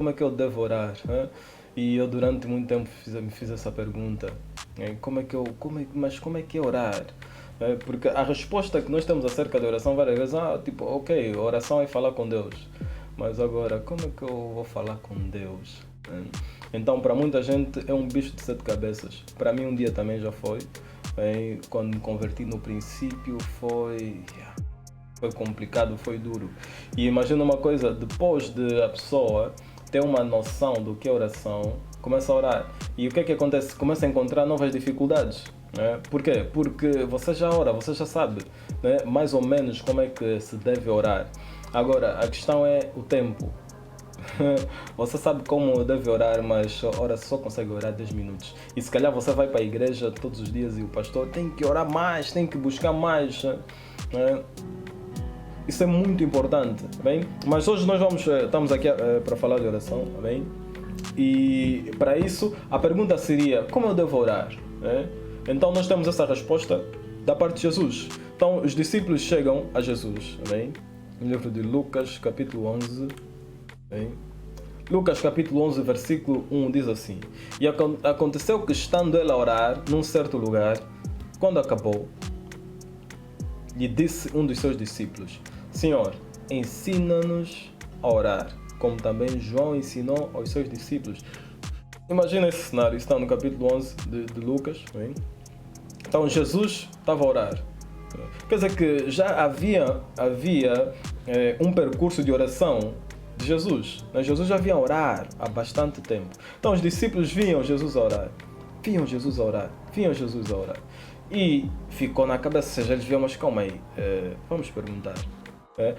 como é que eu devo orar? E eu durante muito tempo me fiz essa pergunta. Mas como é que é orar? Porque a resposta que nós temos acerca da oração várias vezes, tipo, ok, oração é falar com Deus. Mas agora, como é que eu vou falar com Deus? Então, para muita gente é um bicho de sete cabeças. Para mim um dia também já foi. Quando me converti no princípio foi complicado, foi duro. E imagina uma coisa, depois de a pessoa ter uma noção do que é oração, começa a orar. E o que é que acontece? Começa a encontrar novas dificuldades. Por quê? Porque você já ora, você já sabe, né, mais ou menos como é que se deve orar. Agora, a questão é o tempo. Você sabe como deve orar, mas só consegue orar 10 minutos. E se calhar você vai para a igreja todos os dias e o pastor tem que orar mais, tem que buscar mais. Isso é muito importante, bem? Mas hoje nós estamos aqui para falar de oração, bem? E para isso a pergunta seria, como eu devo orar? Então nós temos essa resposta da parte de Jesus. Então os discípulos chegam a Jesus, bem? No livro de Lucas, capítulo 11, bem? Lucas capítulo 11, versículo 1 diz assim: E aconteceu que, estando ele a orar num certo lugar, quando acabou, lhe disse um dos seus discípulos: Senhor, ensina-nos a orar, como também João ensinou aos seus discípulos. Imagina esse cenário, está no capítulo 11 de Lucas. Bem? Então Jesus estava a orar. Quer dizer que já havia um percurso de oração de Jesus. Jesus já vinha orar há bastante tempo. Então os discípulos viam Jesus a orar. Viam Jesus a orar. E ficou na cabeça, ou seja, eles viam, mas calma aí, vamos perguntar.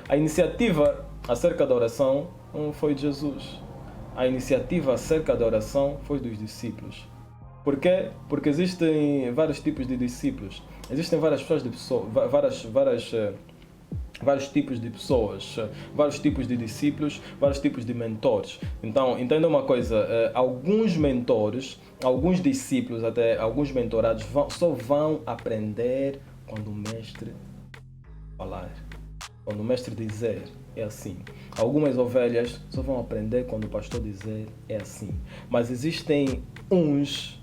A iniciativa acerca da oração não foi de Jesus. A iniciativa acerca da oração foi dos discípulos. Por quê? Porque existem vários tipos de discípulos. Existem várias tipos de pessoas, vários tipos de discípulos, vários tipos de mentores. Então, entenda uma coisa, alguns mentores, alguns discípulos, até alguns mentorados só vão aprender quando o mestre falar, quando o mestre dizer, é assim. Algumas ovelhas só vão aprender quando o pastor dizer, é assim. Mas existem uns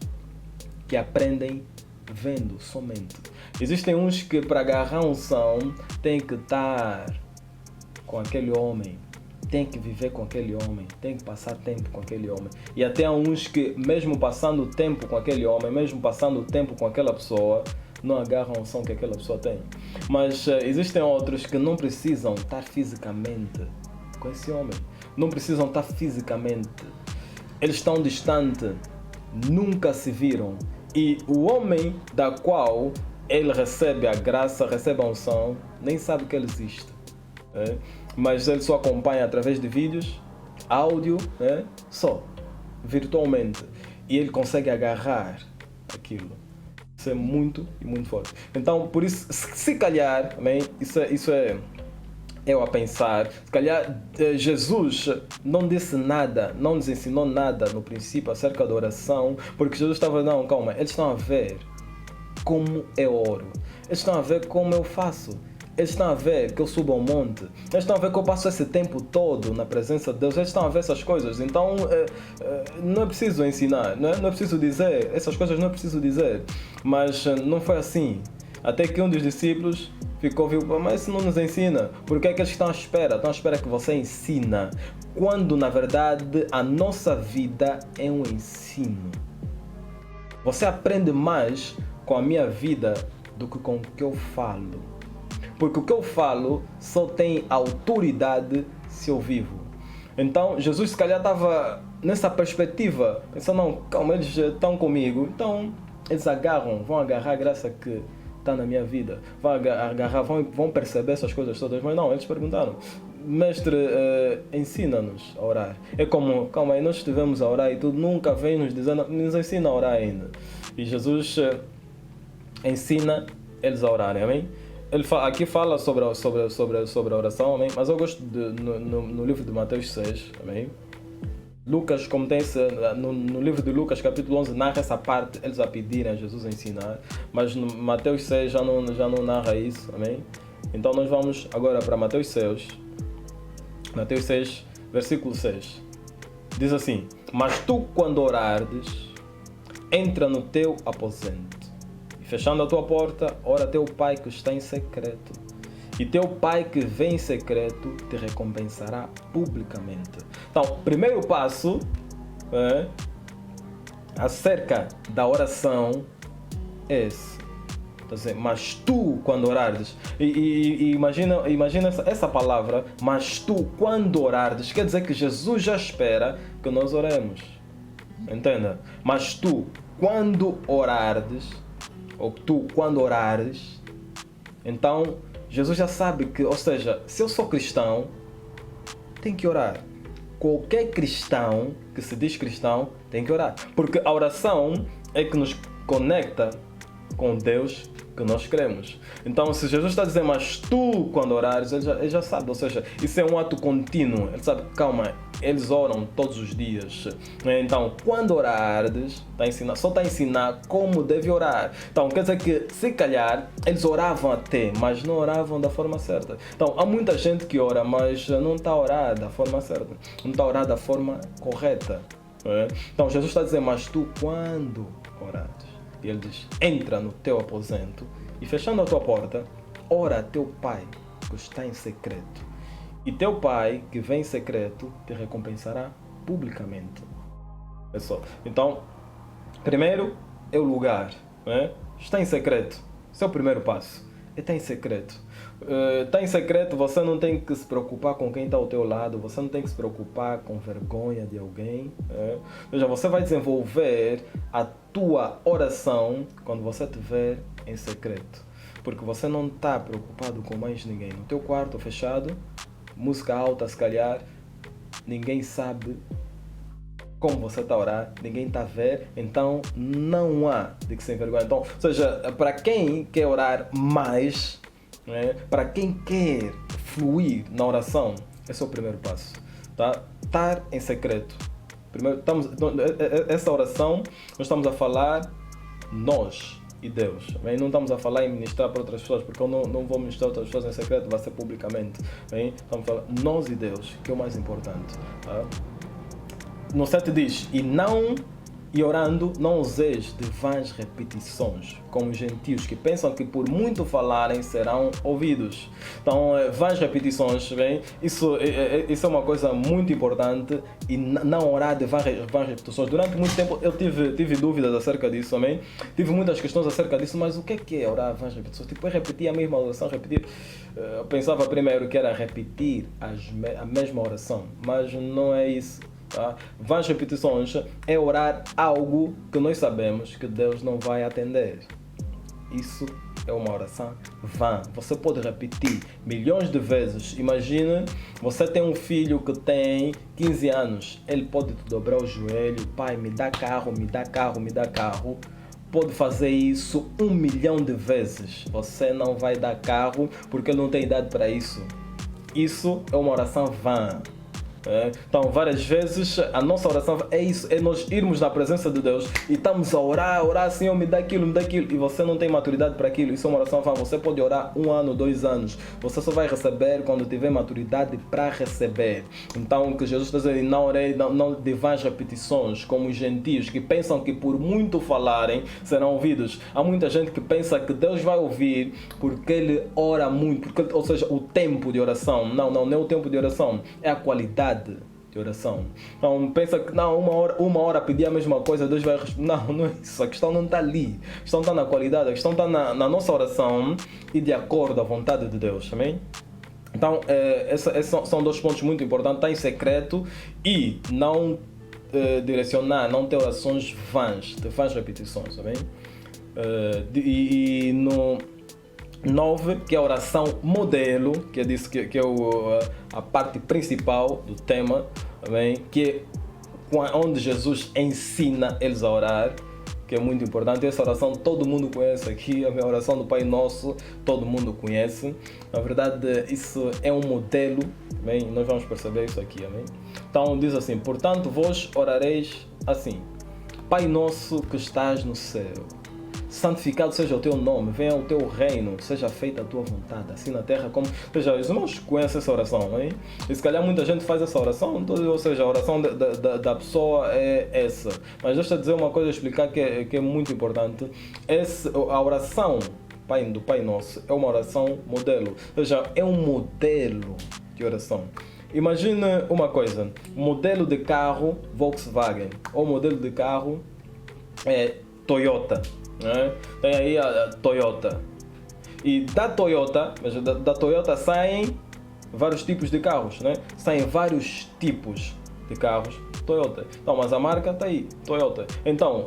que aprendem vendo somente. Existem uns que, para agarrar unção, tem que estar com aquele homem, tem que viver com aquele homem, tem que passar tempo com aquele homem. E até há uns que, mesmo passando tempo com aquele homem, mesmo passando tempo com aquela pessoa, não agarram a unção que aquela pessoa tem. Mas existem outros que não precisam estar fisicamente com esse homem, não precisam estar fisicamente. Eles estão distantes, nunca se viram. E o homem da qual ele recebe a graça, recebe a unção, nem sabe que ele existe. Mas ele só acompanha através de vídeos, áudio, só, virtualmente. E ele consegue agarrar aquilo. Isso é muito e muito forte. Então, por isso, se calhar, isso é eu a pensar, se calhar Jesus não disse nada, não nos ensinou nada no princípio acerca da oração, porque Jesus estava, não, calma, eles estão a ver como eu oro, eles estão a ver como eu faço, eles estão a ver que eu subo ao monte, eles estão a ver que eu passo esse tempo todo na presença de Deus, eles estão a ver essas coisas. Então não é preciso ensinar, não é preciso dizer, essas coisas não é preciso dizer, mas não foi assim, até que um dos discípulos ficou, viu, mas isso não nos ensina. Porque é que eles estão à espera? Estão à espera que você ensina, quando na verdade a nossa vida é um ensino. Você aprende mais com a minha vida do que com o que eu falo. Porque o que eu falo só tem autoridade se eu vivo. Então Jesus se calhar estava nessa perspectiva, pensando, não, calma, eles estão comigo, então eles vão agarrar a graça que está na minha vida, vão perceber essas coisas todas. Mas não, eles perguntaram, mestre, ensina-nos a orar. É como, calma aí, nós estivemos a orar e tu nunca vem nos dizendo, nos ensina a orar ainda. E Jesus ensina eles a orarem, amém? Ele aqui fala sobre a oração, amém? Mas eu gosto no livro de Mateus 6, amém? Lucas, como tem no livro de Lucas, capítulo 11, narra essa parte, eles a pedirem a Jesus a ensinar, mas no Mateus 6 já não narra isso, amém? Então nós vamos agora para Mateus 6, versículo 6. Diz assim: mas tu, quando orares, entra no teu aposento, e fechando a tua porta, ora a teu pai que está em secreto. E teu pai que vem em secreto te recompensará publicamente. Então, primeiro passo acerca da oração é esse. Mas tu, quando orares, e imagina essa palavra, mas tu, quando orares, quer dizer que Jesus já espera que nós oremos. Entenda? Mas tu, quando orares, ou tu, quando orares, então Jesus já sabe que, ou seja, se eu sou cristão, tem que orar. Qualquer cristão que se diz cristão tem que orar. Porque a oração é que nos conecta com Deus que nós cremos. Então, se Jesus está dizendo, mas tu, quando orares, ele já sabe. Ou seja, isso é um ato contínuo. Ele sabe, calma, eles oram todos os dias. Então, quando orares, só está a ensinar como deve orar. Então, quer dizer que, se calhar, eles oravam até, mas não oravam da forma certa. Então, há muita gente que ora, mas não está a orar da forma certa. Não está a orar da forma correta. Então, Jesus está dizendo, mas tu, quando orares, e ele diz, entra no teu aposento e fechando a tua porta, ora a teu pai que está em secreto. E teu pai que vem em secreto te recompensará publicamente. Pessoal, então, primeiro é o lugar. Está em secreto. Esse é o primeiro passo. Está em secreto. Está em secreto, você não tem que se preocupar com quem está ao teu lado, você não tem que se preocupar com vergonha de alguém. Veja, você vai desenvolver a tua oração quando você estiver em secreto. Porque você não está preocupado com mais ninguém. No teu quarto fechado, música alta se calhar, ninguém sabe como você está a orar, ninguém está a ver, então não há de que se envergonhar. Então, ou seja, para quem quer orar mais, para quem quer fluir na oração, esse é o primeiro passo. Tá? Estar em secreto. Primeiro, essa oração, nós estamos a falar nós e Deus. Bem? Não estamos a falar em ministrar para outras pessoas, porque eu não vou ministrar outras pessoas em secreto, vai ser publicamente. Bem? Estamos a falar nós e Deus, que é o mais importante. Tá? No 7 diz, e orando, não useis de vãs repetições, como os gentios que pensam que por muito falarem serão ouvidos. Então, vãs repetições, bem, isso é uma coisa muito importante, e não orar de vãs repetições. Durante muito tempo eu tive dúvidas acerca disso, amém? Tive muitas questões acerca disso, mas o que é orar vãs repetições? Tipo, eu repetir a mesma oração, repetir. Eu pensava primeiro que era repetir a mesma oração, mas não é isso. Tá? Vãs repetições é orar algo que nós sabemos que Deus não vai atender. Isso é uma oração vã. Você pode repetir milhões de vezes. Imagine, você tem um filho que tem 15 anos. Ele pode te dobrar o joelho. Pai, me dá carro, me dá carro, me dá carro. Pode fazer isso 1 milhão de vezes. Você não vai dar carro porque ele não tem idade para isso. Isso é uma oração vã. Então, várias vezes a nossa oração é isso, é nós irmos na presença de Deus e estamos a orar, Senhor, me dá aquilo, e você não tem maturidade para aquilo. Isso é uma oração vã. Você pode orar 1 ano, 2 anos, você só vai receber quando tiver maturidade para receber. Então, o que Jesus está dizendo, não orei não de vãs repetições, como os gentios que pensam que por muito falarem serão ouvidos. Há muita gente que pensa que Deus vai ouvir porque ele ora muito, ou seja, o tempo de oração. Não é o tempo de oração, é a qualidade de oração. Então pensa que não, uma hora pedir a mesma coisa, Deus vai responder. Não é isso. A questão não está ali. A questão está na qualidade, a questão está na nossa oração e de acordo à vontade de Deus. Amém? Então, esses são 2 pontos muito importantes. Está em secreto e não não ter orações vãs, de vãs repetições. Amém? E no 9, que é a oração modelo, que é a parte principal do tema, bem, que é onde Jesus ensina eles a orar, que é muito importante. Essa oração todo mundo conhece aqui, a minha oração do Pai Nosso, todo mundo conhece. Na verdade, isso é um modelo, bem, nós vamos perceber isso aqui, amém? Então diz assim, portanto vós orareis assim, Pai Nosso que estás no céu, santificado seja o teu nome, venha o teu reino, seja feita a tua vontade, assim na terra como... Ou seja, os irmãos conhecem essa oração, hein? E se calhar muita gente faz essa oração, ou seja, a oração da pessoa é essa. Mas deixa eu dizer uma coisa, explicar que é muito importante. A oração do Pai Nosso é uma oração modelo, ou seja, é um modelo de oração. Imagine uma coisa, modelo de carro Volkswagen ou modelo de carro Toyota, né? Tem aí a Toyota. E da Toyota saem vários tipos de carros, né? Saem vários tipos de carros Toyota. Então, mas a marca está aí, Toyota. Então,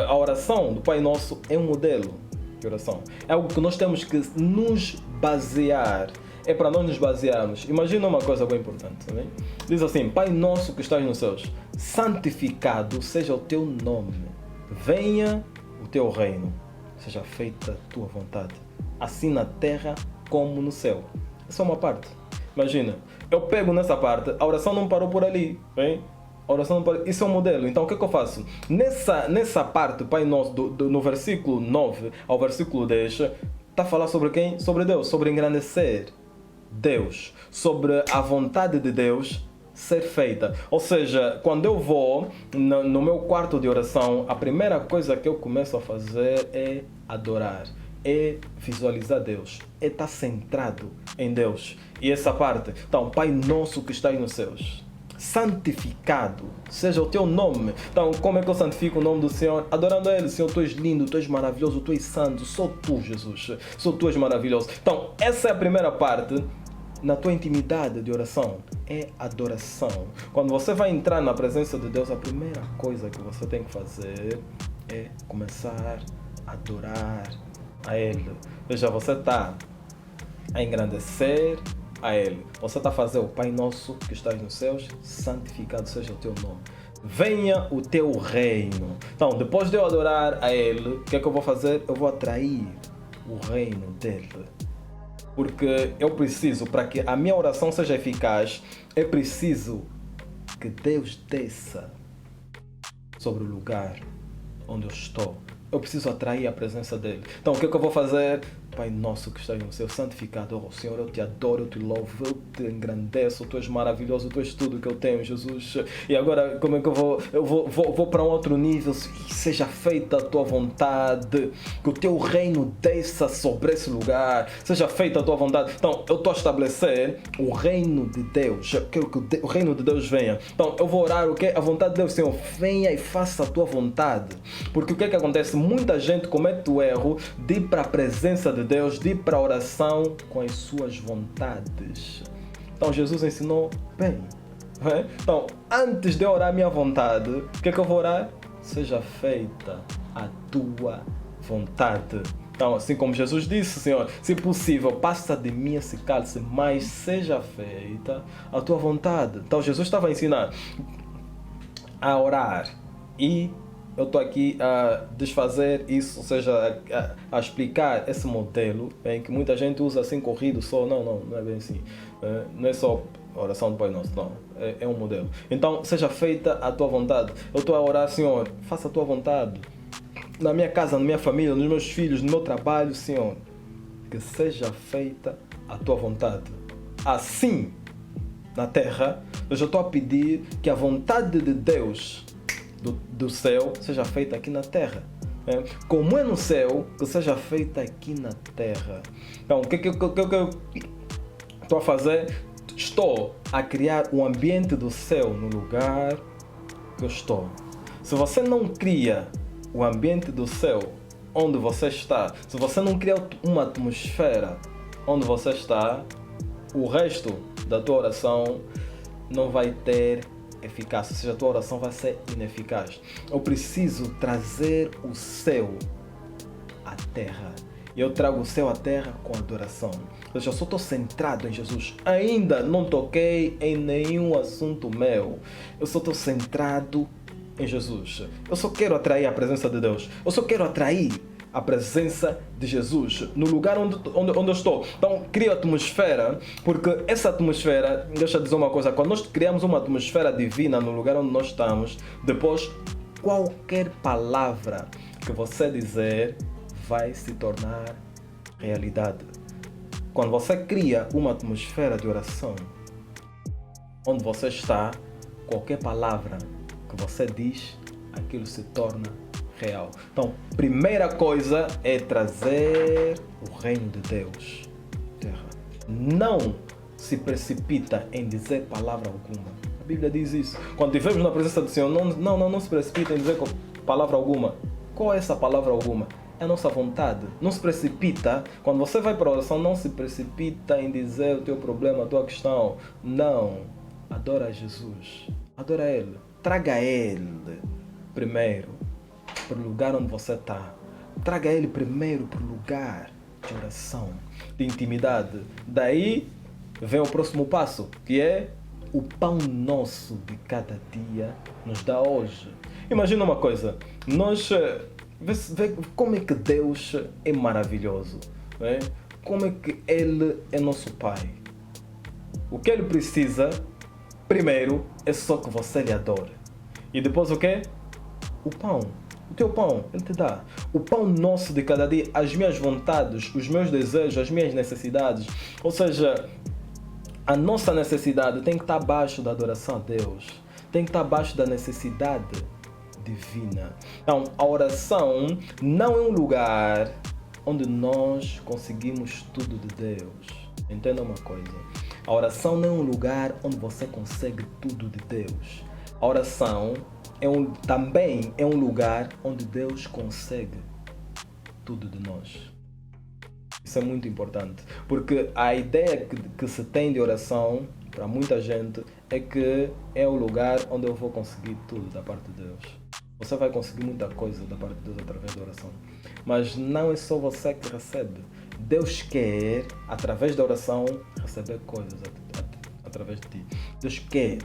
a oração do Pai Nosso é um modelo de oração. É algo que nós temos que nos basear. É para nós nos basearmos. Imagina uma coisa bem importante, né? Diz assim: Pai Nosso que estás nos céus, santificado seja o teu nome. Venha o teu reino. Seja feita a tua vontade, assim na terra como no céu. Essa é uma parte. Imagina, eu pego nessa parte, a oração não parou por ali, bem? A oração não parou. Isso é um modelo. Então o que eu faço? Nessa parte, Pai Nosso, no versículo 9 ao versículo 10, está a falar sobre quem? Sobre Deus, sobre engrandecer Deus, sobre a vontade de Deus ser feita. Ou seja, quando eu vou no meu quarto de oração, a primeira coisa que eu começo a fazer é adorar, é visualizar Deus, é estar centrado em Deus. E essa parte, então, Pai Nosso que estás nos céus, santificado seja o teu nome. Então, como é que eu santifico o nome do Senhor? Adorando a Ele. Senhor, tu és lindo, tu és maravilhoso, tu és santo, sou tu, Jesus, sou tu és maravilhoso. Então, essa é a primeira parte. Na tua intimidade de oração é adoração. Quando você vai entrar na presença de Deus, a primeira coisa que você tem que fazer é começar a adorar a Ele. Veja, você está a engrandecer a Ele. Você está a fazer o Pai Nosso que estás nos céus, santificado seja o teu nome. Venha o teu reino. Então, depois de eu adorar a Ele, o que é que eu vou fazer? Eu vou atrair o reino dele. Porque eu preciso, para que a minha oração seja eficaz, é preciso que Deus desça sobre o lugar onde eu estou. Eu preciso atrair a presença dele. Então, o que é que eu vou fazer? Pai Nosso que estás no céu, santificado, oh Senhor, eu te adoro, eu te louvo, eu te engrandeço, tu és maravilhoso, tu és tudo que eu tenho, Jesus. E agora, como é que eu vou? Eu vou para um outro nível, seja feita a tua vontade, que o teu reino desça sobre esse lugar, seja feita a tua vontade. Então, eu estou a estabelecer o reino de Deus, eu quero que o reino de Deus venha. Então, eu vou orar o quê? A vontade de Deus, Senhor, venha e faça a tua vontade. Porque o que é que acontece? Muita gente comete o erro de ir para a presença de Deus, de ir para a oração com as suas vontades. Então Jesus ensinou bem. Então, antes de orar a minha vontade, o que é que eu vou orar? Seja feita a tua vontade. Então, assim como Jesus disse, Senhor, se possível, passa de mim esse cálice, mas seja feita a tua vontade. Então Jesus estava a ensinar a orar e eu estou aqui a desfazer isso, ou seja, a explicar esse modelo em que muita gente usa assim corrido só. Não é bem assim. Não é só oração do Pai Nosso, não. É um modelo. Então, seja feita a tua vontade. Eu estou a orar, Senhor, faça a tua vontade. Na minha casa, na minha família, nos meus filhos, no meu trabalho, Senhor, que seja feita a tua vontade. Assim, na terra, eu já estou a pedir que a vontade de Deus do céu seja feita aqui na terra. Como é no céu, que seja feita aqui na terra. Então, o que eu estou a fazer? Estou a criar um ambiente do céu no lugar que eu estou. Se você não cria o ambiente do céu onde você está, se você não cria uma atmosfera onde você está, o resto da tua oração não vai ter eficácia, ou seja, a tua oração vai ser ineficaz. Eu preciso trazer o céu à terra. E eu trago o céu à terra com adoração. Ou seja, eu só estou centrado em Jesus. Ainda não toquei em nenhum assunto meu. Eu só estou centrado em Jesus. Eu só quero atrair a presença de Deus. Eu só quero atrair a presença de Jesus no lugar onde eu estou. Então, cria atmosfera, porque essa atmosfera, deixa eu dizer uma coisa, quando nós criamos uma atmosfera divina no lugar onde nós estamos, depois qualquer palavra que você dizer vai se tornar realidade. Quando você cria uma atmosfera de oração, onde você está, qualquer palavra que você diz, aquilo se torna real. Então, primeira coisa é trazer o reino de Deus à terra. Não se precipita em dizer palavra alguma. A Bíblia diz isso. Quando estivermos na presença do Senhor, não se precipita em dizer palavra alguma. Qual é essa palavra alguma? É a nossa vontade. Não se precipita. Quando você vai para a oração, não se precipita em dizer o teu problema, a tua questão. Não. Adora a Jesus. Adora Ele. Traga Ele primeiro para o lugar onde você está. Traga Ele primeiro para o lugar de oração, de intimidade. Daí vem o próximo passo, que é o pão nosso de cada dia nos dá hoje. Imagina uma coisa. Vê como é que Deus é maravilhoso. Né? Como é que Ele é nosso Pai. O que Ele precisa, primeiro, é só que você lhe adore. E depois o quê? O pão. O teu pão, Ele te dá. O pão nosso de cada dia, as minhas vontades, os meus desejos, as minhas necessidades. Ou seja, a nossa necessidade tem que estar abaixo da adoração a Deus. Tem que estar abaixo da necessidade divina. Então, a oração não é um lugar onde nós conseguimos tudo de Deus. Entenda uma coisa. A oração não é um lugar onde você consegue tudo de Deus. A oração também é um lugar onde Deus consegue tudo de nós. Isso é muito importante, porque a ideia que se tem de oração, para muita gente, é que é o lugar onde eu vou conseguir tudo da parte de Deus. Você vai conseguir muita coisa da parte de Deus através da oração. Mas não é só você que recebe. Deus quer, através da oração, receber coisas através de ti. Deus quer,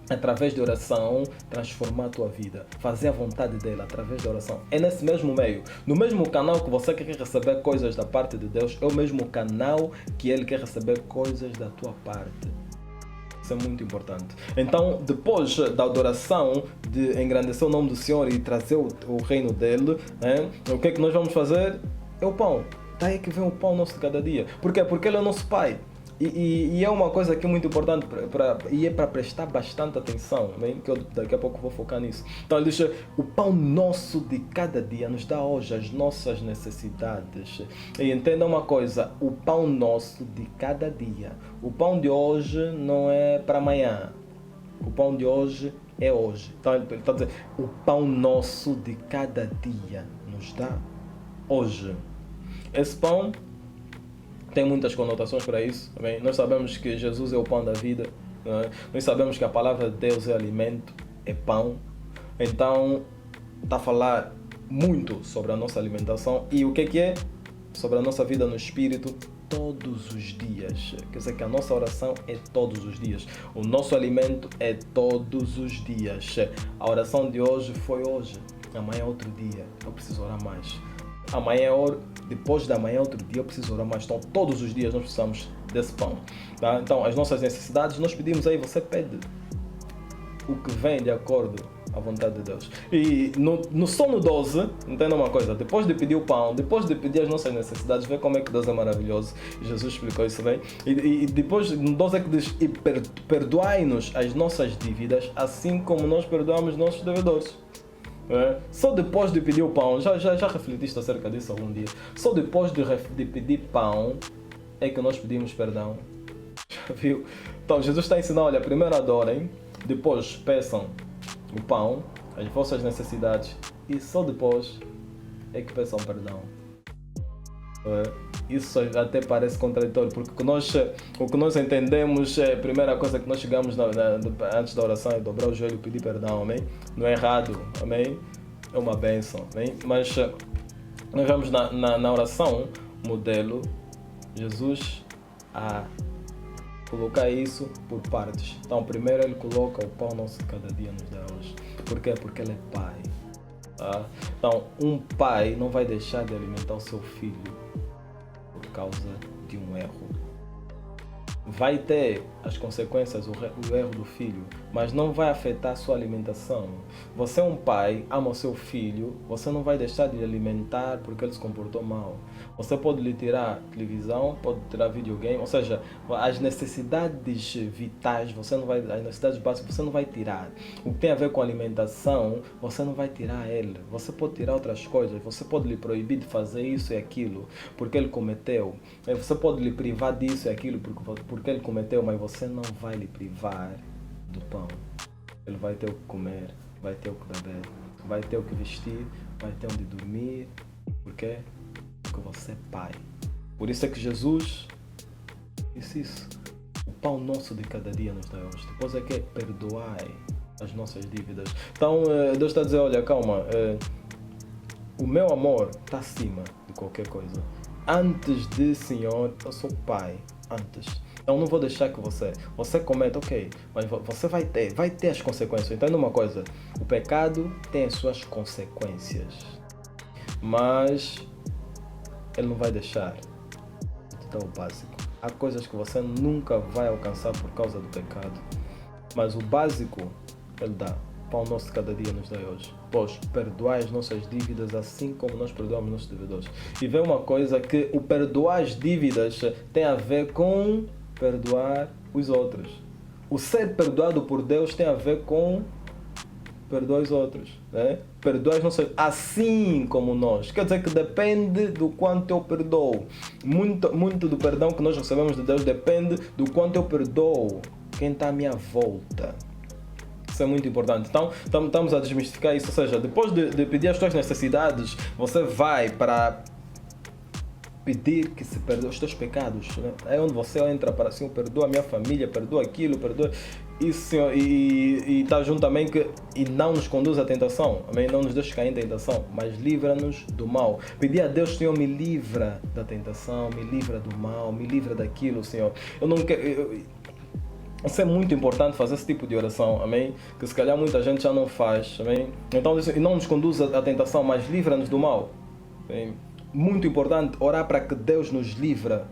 através da oração, transformar a tua vida, fazer a vontade dele através da oração. É nesse mesmo meio, no mesmo canal que você quer receber coisas da parte de Deus, é o mesmo canal que ele quer receber coisas da tua parte. Isso é muito importante. Então, depois da adoração, de engrandecer o nome do Senhor e trazer o reino dele, o que é que nós vamos fazer? É o pão. Daí que vem o pão nosso de cada dia. Por quê? Porque ele é o nosso Pai. E é uma coisa aqui muito importante para prestar bastante atenção, bem? Que eu daqui a pouco vou focar nisso. Então ele diz, o pão nosso de cada dia nos dá hoje as nossas necessidades. E entenda uma coisa, o pão nosso de cada dia. O pão de hoje não é para amanhã. O pão de hoje é hoje. Então ele está dizendo, o pão nosso de cada dia nos dá hoje. Esse pão tem muitas conotações para isso. Também. Nós sabemos que Jesus é o pão da vida. É? Nós sabemos que a palavra de Deus é alimento, é pão. Então, está a falar muito sobre a nossa alimentação. E o que é? Sobre a nossa vida no Espírito todos os dias. Quer dizer que a nossa oração é todos os dias. O nosso alimento é todos os dias. A oração de hoje foi hoje. Amanhã é outro dia. Eu preciso orar mais. Amanhã, depois da manhã, outro dia, eu preciso orar mais. Então, todos os dias nós precisamos desse pão. Tá? Então, as nossas necessidades, nós pedimos aí, você pede o que vem de acordo à vontade de Deus. E no Sono 12, entenda uma coisa, depois de pedir o pão, depois de pedir as nossas necessidades, vê como é que Deus é maravilhoso. Jesus explicou isso bem. E depois, no 12 é que diz, e perdoai-nos as nossas dívidas, assim como nós perdoamos nossos devedores. É. Só depois de pedir o pão, já refletiste acerca disso algum dia? Só depois de pedir pão é que nós pedimos perdão. Já viu? Então Jesus está ensinando, olha, primeiro adorem, depois peçam o pão, as vossas necessidades e só depois é que peçam perdão. É. Isso até parece contraditório, porque o que nós entendemos é a primeira coisa que nós chegamos antes da oração é dobrar o joelho e pedir perdão, amém? Não é errado, amém? É uma bênção, amém? Mas nós vemos na oração modelo Jesus a colocar isso por partes. Então primeiro ele coloca o pão nosso de cada dia nos dá hoje. Por quê? Porque ele é pai. Tá? Então um pai não vai deixar de alimentar o seu filho por causa de um erro. vai ter as consequências, o erro do filho, mas não vai afetar a sua alimentação. Você é um pai, ama o seu filho, você não vai deixar de lhe alimentar porque ele se comportou mal. Você pode lhe tirar televisão, pode tirar videogame, ou seja, as necessidades vitais, as necessidades básicas você não vai tirar. O que tem a ver com alimentação, você não vai tirar ele. Você pode tirar outras coisas, você pode lhe proibir de fazer isso e aquilo, porque ele cometeu. Você pode lhe privar disso e aquilo porque ele cometeu, mas você não vai lhe privar do pão. Ele vai ter o que comer, vai ter o que beber, vai ter o que vestir, vai ter onde dormir. Por quê? Porque você é pai. Por isso é que Jesus disse isso. O pão nosso de cada dia nos dá hoje. Depois é que é perdoai as nossas dívidas. Então Deus está a dizer, olha, calma, o meu amor está acima de qualquer coisa. Antes de Senhor, eu sou pai. Antes. Então não vou deixar que você cometa, ok, mas você vai ter as consequências. Entenda uma coisa, o pecado tem as suas consequências, mas ele não vai deixar de dar o básico. Há coisas que você nunca vai alcançar por causa do pecado, mas o básico ele dá. Pão nosso de cada dia nos dá hoje. Pois perdoai as nossas dívidas assim como nós perdoamos nossos devedores. E vê uma coisa que o perdoar as dívidas tem a ver com perdoar os outros. O ser perdoado por Deus tem a ver com perdoar os outros. Né? Perdoar as nossas assim como nós. Quer dizer que depende do quanto eu perdoo. Muito do perdão que nós recebemos de Deus depende do quanto eu perdoo quem está à minha volta. Isso é muito importante. Então, estamos a desmistificar isso. Ou seja, depois de pedir as tuas necessidades, você vai para pedir que se perdoe os teus pecados. Né? É onde você entra para, Senhor, perdoa a minha família, perdoa aquilo, perdoa isso, Senhor. E está junto também e não nos conduz à tentação. Amém? Não nos deixe cair em tentação, mas livra-nos do mal. Pedir a Deus, Senhor, me livra da tentação, me livra do mal, me livra daquilo, Senhor. Eu não quero... Isso é muito importante fazer esse tipo de oração, amém? Que se calhar muita gente já não faz, amém? Então, e não nos conduz à tentação, mas livra-nos do mal. Amém? Muito importante orar para que Deus nos livra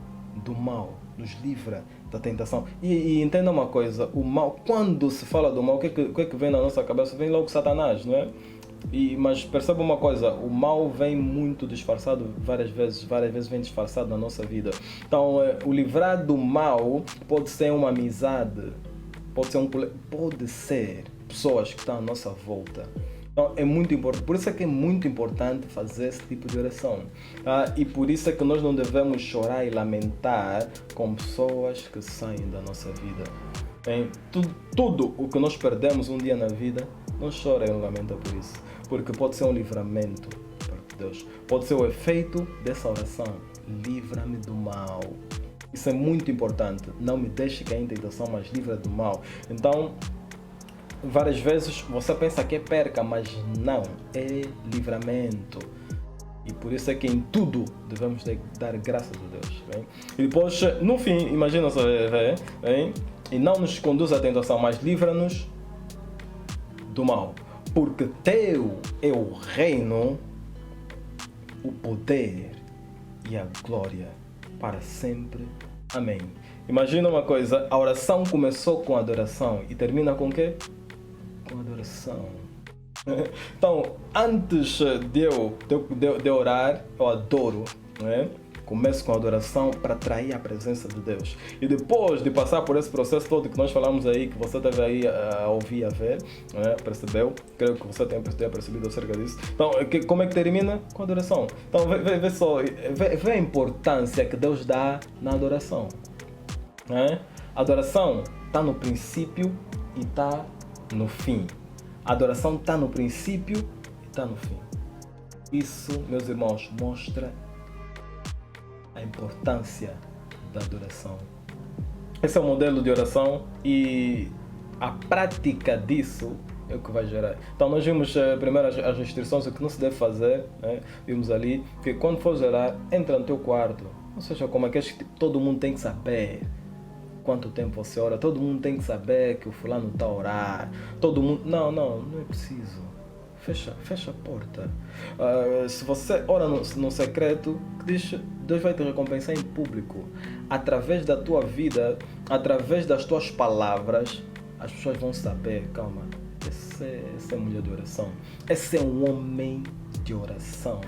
do mal, nos livra da tentação. E entenda uma coisa, o mal, quando se fala do mal, o que é que vem na nossa cabeça? Vem logo Satanás, não é? Mas perceba uma coisa, o mal vem muito disfarçado, várias vezes vem disfarçado na nossa vida. Então, o livrar do mal pode ser uma amizade, pode ser pessoas que estão à nossa volta. Então, é muito importante, por isso é que é muito importante fazer esse tipo de oração. Tá? E por isso é que nós não devemos chorar e lamentar com pessoas que saem da nossa vida. Bem, tudo o que nós perdemos um dia na vida, não chora e não lamenta por isso. Porque pode ser um livramento para Deus. Pode ser o efeito dessa oração. Livra-me do mal. Isso é muito importante. Não me deixe cair em tentação, mas livra do mal. Então, várias vezes você pensa que é perca, mas não. É livramento. E por isso é que em tudo devemos dar graças a Deus. Bem? E depois, no fim, imagina só, bem? E não nos conduz à tentação, mas livra-nos do mal. Porque teu é o reino, o poder e a glória para sempre. Amém. Imagina uma coisa, a oração começou com adoração e termina com o quê? Com adoração. Então, antes de orar, eu adoro, não é? Começo com a adoração para atrair a presença de Deus. E depois de passar por esse processo todo que nós falamos aí, que você teve aí a ouvir, a ver, né? Percebeu? Creio que você tenha percebido acerca disso. Então, como é que termina? Com a adoração. Então, vê só, vê a importância que Deus dá na adoração. Né? A adoração está no princípio e está no fim. A adoração está no princípio e está no fim. Isso, meus irmãos, mostra a importância da adoração. Esse é o modelo de oração e a prática disso é o que vai gerar. Então nós vimos primeiro as restrições, o que não se deve fazer, né? Vimos ali que quando for orar, entra no teu quarto. Não seja como aqueles que todo mundo tem que saber quanto tempo você ora, todo mundo tem que saber que o fulano está a orar, todo mundo... Não é preciso. fecha a porta. Se você ora no secreto, Deus vai te recompensar em público. Através da tua vida, através das tuas palavras, as pessoas vão saber, calma, essa é mulher de oração. Esse é um homem de oração.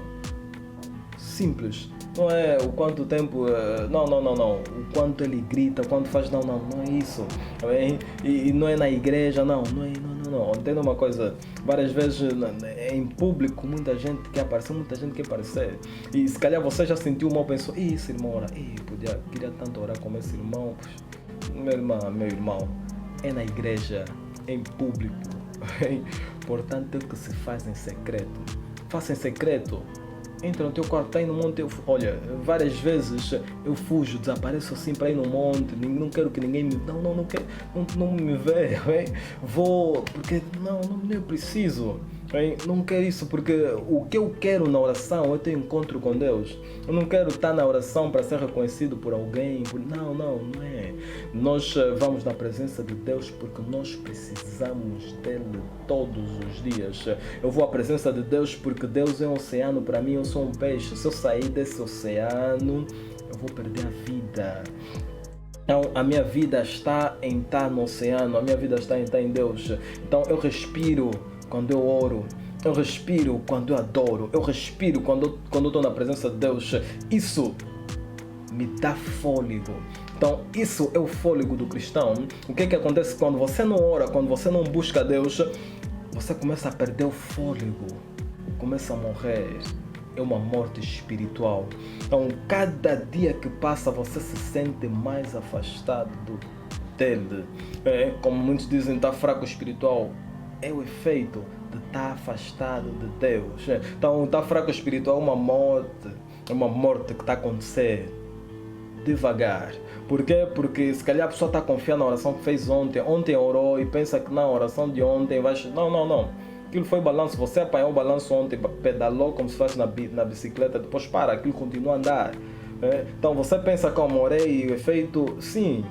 Simples. Não é o quanto tempo... Não. O quanto ele grita, o quanto faz... Não é isso. E não é na igreja, não. Entenda uma coisa. Várias vezes em público, muita gente quer aparecer. E se calhar você já sentiu mal, pensou, esse irmão ora. Queria tanto orar com esse irmão. Meu irmão, é na igreja, em público. Portanto, é o que se faz em secreto. Faça em secreto. Entra no teu quarto, está aí no monte. Olha, várias vezes eu fujo, desapareço assim para ir no monte. Não quero que ninguém me... Não me vê. Vou, porque não preciso. Não quero isso, porque o que eu quero na oração é ter encontro com Deus. Eu não quero estar na oração para ser reconhecido por alguém. Não é. Nós vamos na presença de Deus porque nós precisamos dele todos os dias. Eu vou à presença de Deus porque Deus é um oceano para mim, eu sou um peixe. Se eu sair desse oceano, eu vou perder a vida. Então, a minha vida está em estar no oceano, a minha vida está em estar em Deus. Então, eu respiro quando eu oro, eu respiro quando eu adoro, eu respiro quando eu estou na presença de Deus. Isso me dá fôlego. Então, isso é o fôlego do cristão. O que acontece quando você não ora, quando você não busca Deus? Você começa a perder o fôlego, começa a morrer. É uma morte espiritual. Então, cada dia que passa, você se sente mais afastado dele. Como muitos dizem, está fraco espiritual. É o efeito de estar afastado de Deus. Então, estar fraco espiritual é uma morte que está a acontecer devagar. Por quê? Porque se calhar a pessoa está confiando na oração que fez ontem. Ontem orou e pensa que a oração de ontem vai... Não. Aquilo foi balanço. Você apanhou o balanço ontem, pedalou como se fosse na bicicleta, depois aquilo continua a andar. Então você pensa como orei e o efeito, sim,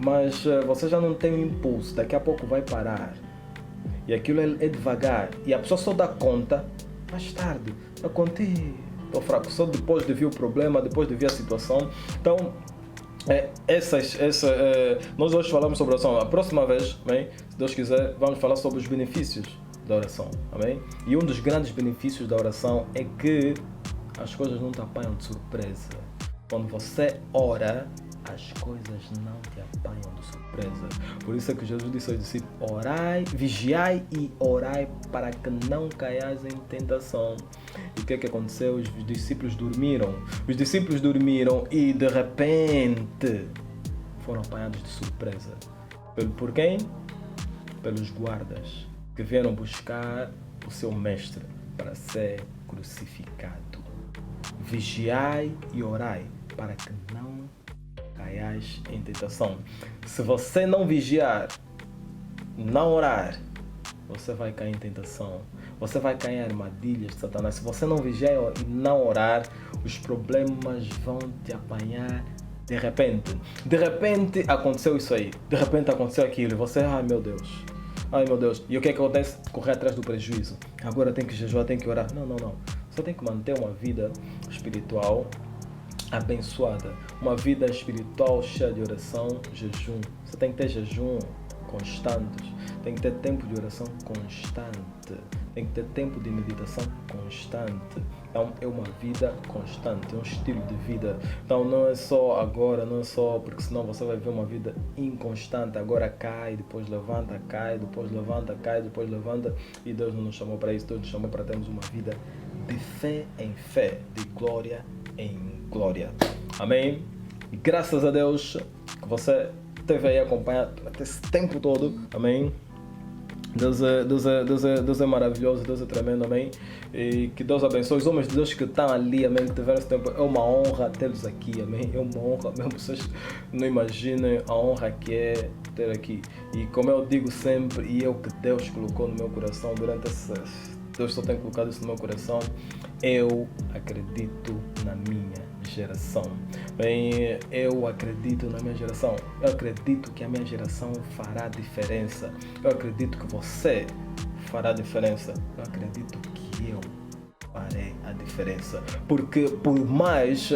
mas você já não tem o impulso. Daqui a pouco vai parar. E aquilo é devagar. E a pessoa só dá conta mais tarde. Eu contei, estou fraco. Só depois de ver o problema, depois de ver a situação. Então, nós hoje falamos sobre oração. A próxima vez, amém? Se Deus quiser, vamos falar sobre os benefícios da oração. Amém? E um dos grandes benefícios da oração é que as coisas não te apanham de surpresa. Quando você ora, as coisas não te apanham de surpresa. Por isso é que Jesus disse aos discípulos: orai, vigiai e orai para que não caiais em tentação. E o que aconteceu? Os discípulos dormiram. E de repente foram apanhados de surpresa. Por quem? Pelos guardas que vieram buscar o seu mestre para ser crucificado. Vigiai e orai para que não caiais em tentação. Se você não vigiar, não orar, você vai cair em tentação. Você vai cair em armadilhas de Satanás. Se você não vigiar e não orar, os problemas vão te apanhar de repente. De repente aconteceu isso aí. De repente aconteceu aquilo. E você, ai meu Deus. E o que acontece? Correr atrás do prejuízo. Agora tem que jejuar, tem que orar. Não. Você tem que manter uma vida espiritual abençoada, uma vida espiritual cheia de oração, jejum. Você tem que ter jejum constantes, tem que ter tempo de oração constante, tem que ter tempo de meditação constante. Então é uma vida constante, é um estilo de vida. Então não é só agora, não é só porque senão você vai ver uma vida inconstante. Agora cai, depois levanta, cai, depois levanta, cai, depois levanta. E Deus não nos chamou para isso, Deus nos chamou para termos uma vida de fé em fé, de glória em glória. Amém? E graças a Deus que você esteve aí acompanhado durante esse tempo todo. Amém? Deus é maravilhoso, Deus é tremendo, amém? E que Deus abençoe os homens de Deus que estão ali, amém? Que tiveram esse tempo. É uma honra tê-los aqui, amém? É uma honra mesmo, vocês não imaginem a honra que é ter aqui. E como eu digo sempre, e é o que Deus colocou no meu coração durante essas... Deus só tem colocado isso no meu coração. Eu acredito na minha geração. Bem, eu acredito na minha geração. Eu acredito que a minha geração fará diferença. Eu acredito que você fará diferença. Eu acredito que eu farei a diferença. Porque por mais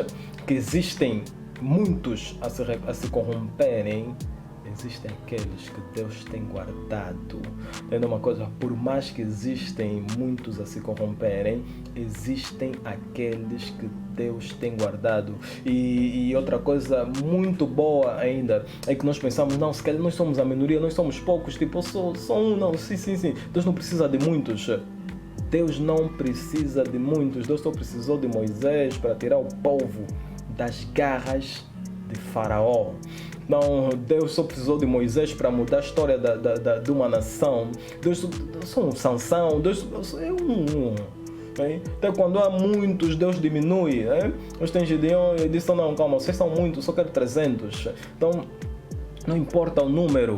que existem muitos a se corromperem, existem aqueles que Deus tem guardado. Entendeu uma coisa? Por mais que existem muitos a se corromperem, existem aqueles que Deus tem guardado. E outra coisa muito boa ainda é que nós pensamos, não, se calhar nós somos a minoria, nós somos poucos, tipo, eu sou um, não, sim. Deus não precisa de muitos. Deus não precisa de muitos. Deus só precisou de Moisés para tirar o povo das garras de Faraó. Não, Deus só precisou de Moisés para mudar a história de uma nação. Deus só um Sansão, Deus é um. Até quando há muitos, Deus diminui. Nós temos Gideão e disse, não, calma, vocês são muitos, só quero 300. Então, não importa o número,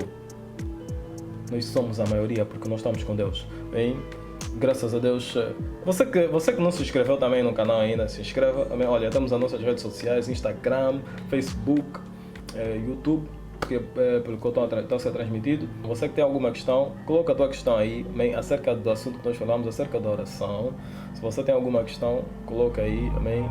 nós somos a maioria porque nós estamos com Deus. Bem, graças a Deus. Você que não se inscreveu também no canal ainda, se inscreva. Olha, temos as nossas redes sociais, Instagram, Facebook, YouTube, que é pelo que está a ser transmitido. Você que tem alguma questão, coloca a tua questão aí, amém, acerca do assunto que nós falamos, acerca da oração. Se você tem alguma questão, coloca aí, amém.